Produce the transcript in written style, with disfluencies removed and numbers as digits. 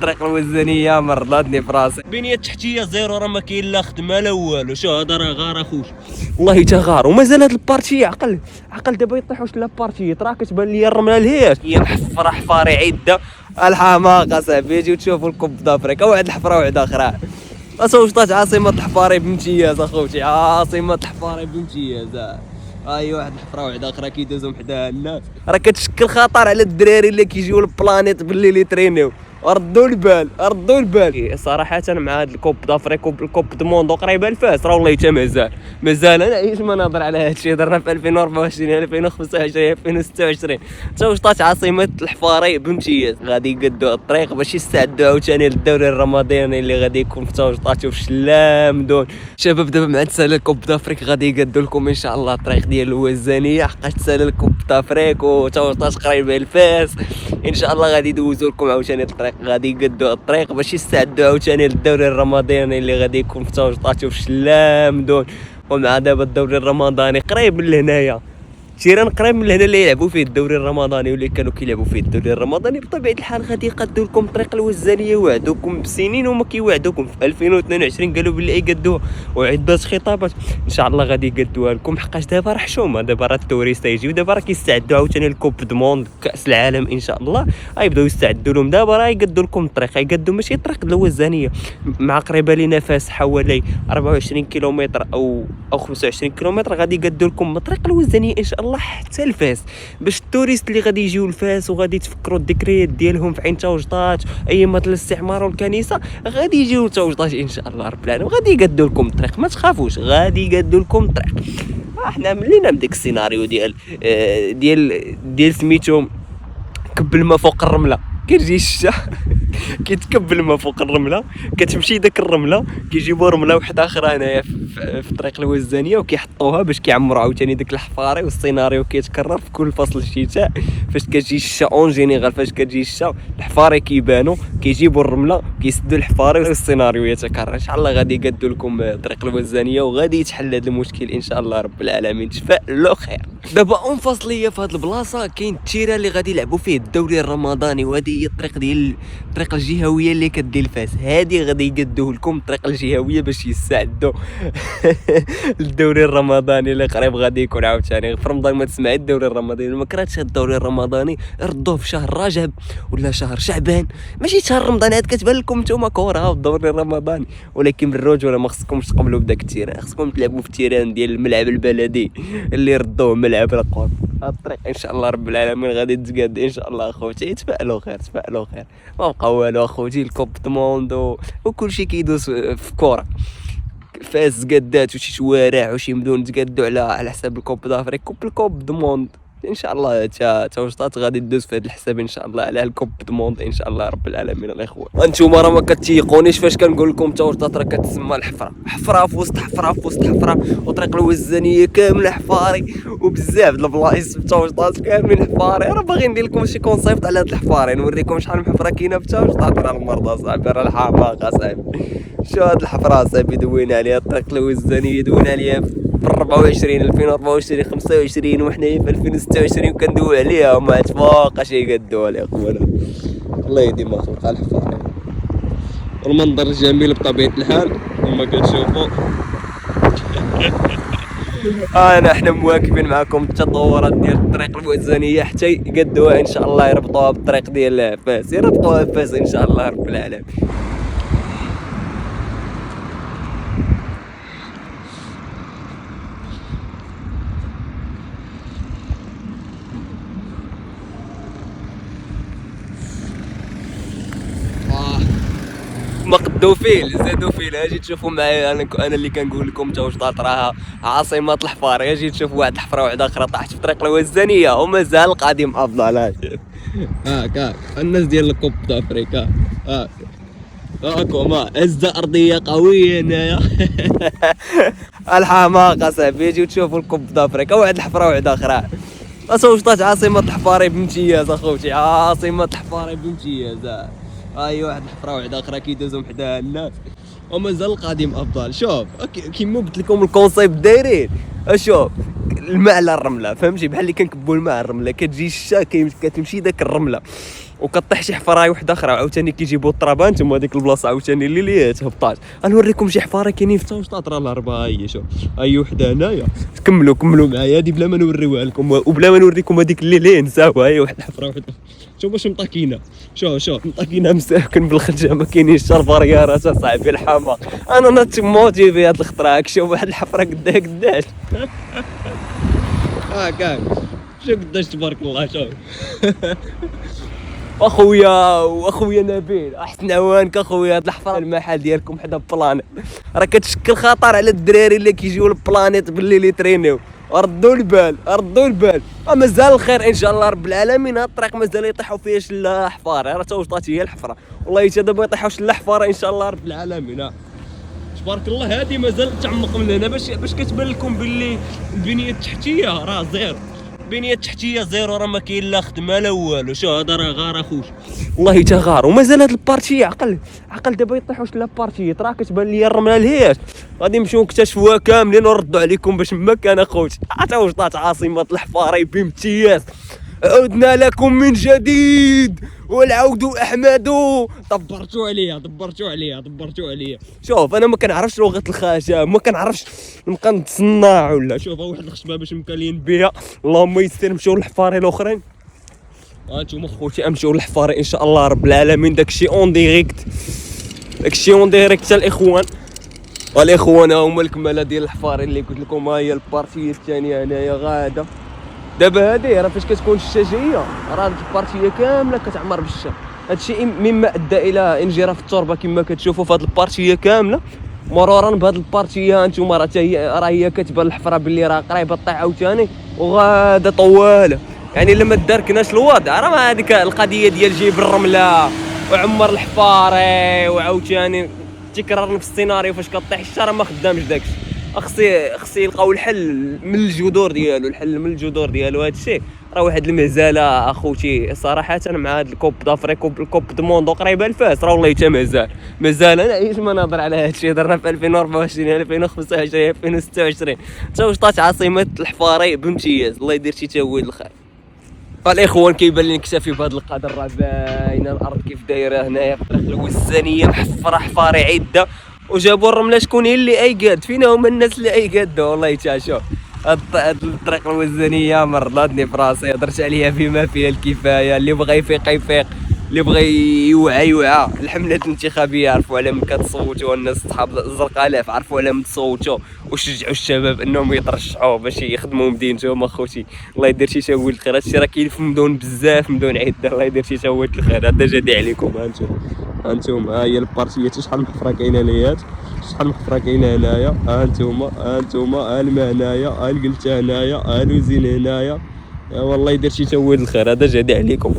الطريق الوزنيه مرضاتني في راسي. بنيه تحتيه زيرو، راه ما كاين لا خدمه لا والو. شو هذا راه غار اخوش والله تا غار ومازال هاد البارتي عقل دابا يطيحوش لابارتي راه كتبان لي الرمله لهياش هي محفره حفاري عده الحماقه صاحبي. يجيو تشوفوا الكوب دافريكا واحد الحفره واحده اخرى. وشطات عاصمه الحفاري بامتياز اخوتي، عاصمه الحفاري بامتياز. هاي واحد الحفره واحده اخرى كيدوزو حداها الناس، راه كتشكل خطر على الدراري اللي كيجيو للبلانيت بالليل يترينيو. ردوا البال صراحه مع هذا الكوب دافريك والكوب دو موندو قريبه لفاس. راه والله حتى مازال نعيش مناظر على هذا الشيء. درنا في 2024 2025 2026 توشطات عاصمه الحفاري بامتياز. غادي يقدوا الطريق باش يستعدوا عاوتاني للدوري الرمضاني اللي غادي يكون في توشطات وفي الشلام دون. شباب دابا مع تسالى الكوب دافريك غادي يقدوا لكم ان شاء الله الطريق ديال الوزانيه، حقاش تسالى الكوب دافريك وتوشطات قريبه لفاس. ان شاء الله غادي يدوزوا لكم عاوتاني الطريق، غادي يقدوا الطريق باش يستعدوا عاوتاني للدوري الرمضاني اللي غادي يكون في توجطات وفي الشلام دون. ومع دابا الدوري الرمضاني قريب من لهنايا، تيران قريب من هنا اللي يلعبوا فيه الدوري الرمضاني واللي كانوا كيلعبوا فيه الدوري الرمضاني. بطبيعه الحال غادي يقدوا لكم الطريق الوزانيه، وعدوكم بسنين وما كيوعدوكم. في 2022 قالوا باللي يقدوها وعدات خطابات، ان شاء الله غادي يقدوها لكم حقاش دابا راه حشومه. دابا راه التوريست يجيو، دابا راه كيستعدوا عاوتاني الكوب دو موند كاس العالم ان شاء الله غيبداو يستعدوا لهم. دابا راه يقدوا لكم الطريق، يقدوا ماشي الطريق الوزانيه مع قريبه لينا فاس حوالي 24 كيلومتر او 25 كيلومتر. غادي يقدوا لكم الطريق الوزانيه ان شاء الله حتى لفاس، باش التوريست اللي غادي يجيو لفاس وغادي يتفكروا الذكريات ديالهم في عين توجطات ايامات الاستعمار والكنيسه، غادي يجيو لتوجطات ان شاء الله رب العالمين. غادي يقدوا لكم الطريق، ما تخافوش غادي يقدوا لكم الطريق. احنا ملينا من داك السيناريو ديال سميتو كب الماء فوق الرمله. كيجي الشتا كيتكب الماء فوق الرمله، كتمشي داك الرمله كيجيبوا رمله وحده اخرى هنايا في الطريق الوزانيه وكيحطوها باش كيعمروا عاوتاني داك الحفاري. والسيناريو كيتكرر في كل فصل الشتاء. فاش كتجي الشتا اون جينيرال، فاش كتجي الشتا الحفاري كيبانوا كيجيبوا الرمله كيسدوا الحفاري والسيناريو يتكرر. ان شاء الله غادي يقدوا لكم الطريق الوزانيه وغادي يتحل هذا المشكل ان شاء الله رب العالمين. تفائلوا خير. دابا اون فاصليه في هذه البلاصه كاين التيره اللي غادي يلعبوا فيه الدوري الرمضاني، وهذه هي الطريق ديال الطريق الجهويه اللي كدير لفاس. هذه غادي يقدوه لكم الطريق الجهويه باش يستعدوا الدوري الرمضاني اللي قريب غادي يكون عاوتاني في رمضان. ما تسمع الدوري الرمضاني ما كرهتش الدوري الرمضاني، ردوه في شهر رجب ولا شهر شعبان، ماشي شهر رمضان. هاد كتبان لكم نتوما كره والدوري الرمضاني، ولكن بالرجوله ما خصكمش تقبلوا بداك التيران، خصكم تلعبوا في التيران ديال الملعب البلدي اللي ردوه ملعب القرب. الطريق ان شاء الله رب العالمين غادي تقاد ان شاء الله اخوتي. تفائلوا خير ما بقى والو اخوتي. الكوب دو موند وكل شيء كيدوز في كره. فاس قدات وشي شوارع وشي مدن تقادوا على حساب الكوب دافريك الكوب دو موند ان شاء الله. توجطات غادي تدوز في هذا الحساب ان شاء الله على الكوب دو موند ان شاء الله رب العالمين. الاخوان انتم راه ما كتيقونيش فاش كنقول لكم توجطات راه كتسمى حفره في وسط حفره وطريق الوزانيه كامله حفاري وبزاف د البلايص في توجطات كاملين حفاري. راه باغي ندير لكم شي كونسيبت على هاد الحفاري، نوريكم شحال من حفره كاينه في توجطات. راه المرضى صاحبي، راه الحماقه صاحبي. شو هاد الحفره صاحبي دوينا عليها الطريق الوزانيه، دوينا عليها في 24 2024 25 وحنايا في 2026 وكندوي عليها وما تفوقاش يقدوها لي اخوانا. الله يديم خلق الحفاري. والمنظر جميل بطبيعه الحال كما كتشوفوا. احنا مواكبين معكم التطورات ديال الطريق الوزانيه حتى يقدوها ان شاء الله، يربطوها بالطريق ديال فاس، يربطوها بفاس ان شاء الله رب العالمين. ما قدوا فيه زادوا فيه. اجي تشوفوا معايا انا اللي كنقول لكم توجطات راها عاصمه الحفار. اجي تشوفوا واحد الحفره واحده اخرى طاحت في الطريق الوزانيه ومازال القادم افضل. هاك الناس ديال الكوب دافريكا هاكم هزه ارضيه قويه هنايا. الحماقه صاحبي. يجيو تشوفوا الكوب دافريكا واحد الحفره واحده اخرى. توجطات عاصمه الحفاري بامتياز اخوتي، عاصمه الحفاري بامتياز. هاي واحد الحفره واحده اخرى كيدوزو حداها الناس ومازال القادم افضل. شوف كيما قلت لكم الكونسيبت دايرين. شوف الماء على الرمله، فهمتي؟ بحال اللي كنكبوا الماء على الرمله، كتجي الشتا كتمشي داك الرمله وكطيح شي حفره وحده اخرى عاوتاني كيجيبوا الطرابه انتم هذيك البلاصه عاوتاني اللي تهبطات. غنوريكم شي حفاره كاينين في توشطاط راه الاربعه. هي شوف هي وحده هنايا. كملوا معايا هذه بلا ما نوريوها لكم وبلا ما نوريكم هذيك اللي نساوها. هي واحد الحفره وحده شوف واش مطاكينه. شوف مطاكينه مساكن بالخرجه ما كاينينش الفاريارات اصاحبي الحماق. انا نتموتي بهذه الخطره. شوف واحد الحفره قداش هاكاك شوف قداش تبارك الله. شوف واخويا نبيل احسن عوانك اخويا. هاد الحفره المحل ديالكم حدا بلانيت راه كتشكل خطر على الدراري اللي كيجيو للبلانيت بالليل يترينيو. ردوا البال مازال الخير ان شاء الله رب العالمين. هاد الطريق مازال يطيحوا فيها شلا حفار. راه توشطات هي الحفره والله حتى دابا يطيحوا شلا حفاره ان شاء الله رب العالمين. تبارك الله هذه مازال تعمق من هنا باش كتبان لكم باللي البنيه التحتيه راه زيرو. البنيه التحتيه زيرو راه ما كاين لا خدمه لا والو. شو هذا راه غار اخوش والله حتى غار. ومازال هاد البارتي عقل دابا يطيحوش لا بارتي. راه كتبان لي الرمله لهياش غادي نمشيو نكتشفوها كاملين ونردوا عليكم باش ما كان اخوتي. عطا وشطات عاصمه الحفاره بامتياز. عدنا لكم من جديد والعود احمد. دبرتوا عليا. شوف انا ما كنعرفش لغه الخشب ما كنعرفش نبقى نتصنع ولا. شوف واحد الخشبه باش مكالين بها اللهم يسر. نمشيو للحفاري الاخرين. انتم خوتي امشيو للحفاري ان شاء الله رب العالمين. داكشي اون ديريكت الاخوان هما الكماله ديال الحفاري اللي قلت لكم. ها هي البارتيه الثانيه هنايا غاده. دابا هذه راه فاش كتكون الشجيه راه البارتيه كامله كتعمر بالشا. هادشي مما ادى الى انجراف التربه كما كتشوفوا في هذه البارتيه كامله. مرورا بهذه البارتيه انتم راه هي كتبان الحفره باللي راه قريبه طيح عاوتاني وغاده طواله. يعني لما تداركناش الوضع راه ما هذيك القضيه ديال جيب الرمله وعمر الحفاري وعاوتاني تكرار نفس السيناريو فاش كطيح الشا راه ما خدامش داكشي. خصي يلقاو الحل من الجذور ديالو. هذا الشيء راه واحد المهزله اخوتي صراحه مع هذا الكوب دافريك والكوب دو موندو قريبه لفاس. راه والله حتى مازال نعيش مناظر على هذا الشيء. درنا في 2024 2025 2026 توشطات عاصمه الحفاري بامتياز. الله يدير شي تاويل الخير. الاخوان كيبان لي نكتفي بهذا القدر. راه باينه الارض كيف دايره هنايا في الطريق الوزانيه محفره حفاري عده وجابوا الرمله. شكون هي اللي ايقاد فينا؟ هما الناس اللي ايقادوا والله. شوف هاد الطريق الوزانيه مرضاتني فراسي. هضرت عليها بما فيها الكفايه. اللي بغى يفيق اللي بغى يوعى. الحملات الانتخابيه عرفوا على من كتصوتوا. الناس صحاب الزرقاء الاف عرفوا على من تصوتوا وشجعوا الشباب انهم يترشحوا باش يخدموا مدينتهم اخوتي. الله يدير شي تاويل الخير. هادشي راه كاين في مدن بزاف مدن عده. الله يدير شي تاويل الخير. هذا جدي عليكم. انتم ها هي البارتيه. شحال من حفره كاينه ليات شحال من حفره كاينه هنايا. انتم ها الماء هنايا ها القلته هنايا ها الوزين هنايا. والله يدير شي تاويل الخير. هذا جدي عليكم.